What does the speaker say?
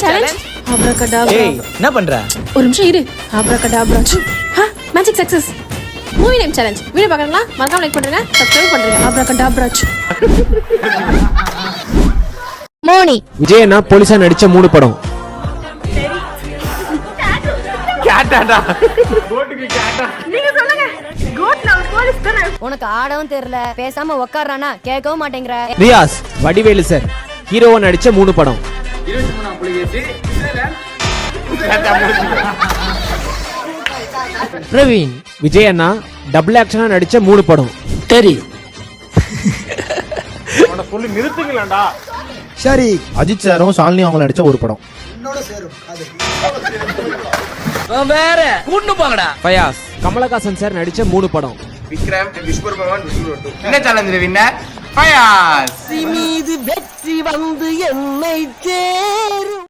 Challenge ஆப்ராகடாப்ரா. ஏய் என்ன பண்ற? ஒரு நிமிஷம் இரு. Abracadabra. Magic success. Movie name challenge. Video பார்க்கறீங்களா? மறக்காம லைக் பண்ணுங்க, சப்ஸ்கிரைப் பண்ணுங்க. ஆப்ராகடாப்ரா. மோனி. விஜய் அண்ணா போலீஸா நடிச்ச 3 படம். கேட்டாடா. நீங்க சொல்லுங்க. கோட் நான் போலீஸ் தானே. உனக்கு ஆடவும் தெரியல, பேசாம உட்கார்றானா கேட்கவும் மாட்டேங்கிற. ரியாஸ் வடிவேலு சார் ஹீரோவா நடிச்ச 3 படம். 23ஆம் புலிகேசி. பிரவீன் விஜய் அண்ணா டபுள் ஆக்ஷனா நடிச்ச 3 படம். சரி. உன்னை சொல்லி நிறுத்துங்களேன்டா. சரி, அஜித் சாரும் ஷாலினி அவங்க நடிச்ச ஒரு படம். வேற கூண்டு போங்கடா. ஃபயாஸ் கமலஹாசன் சார் நடிச்ச 3 படம். விக்ரம் விஸ்வரூபம் விஷ்ணு. என்ன சேலஞ்ச் வின்னர்? ஃபயாஸ். மீது வெற்றி வந்து என்னை சேரும்.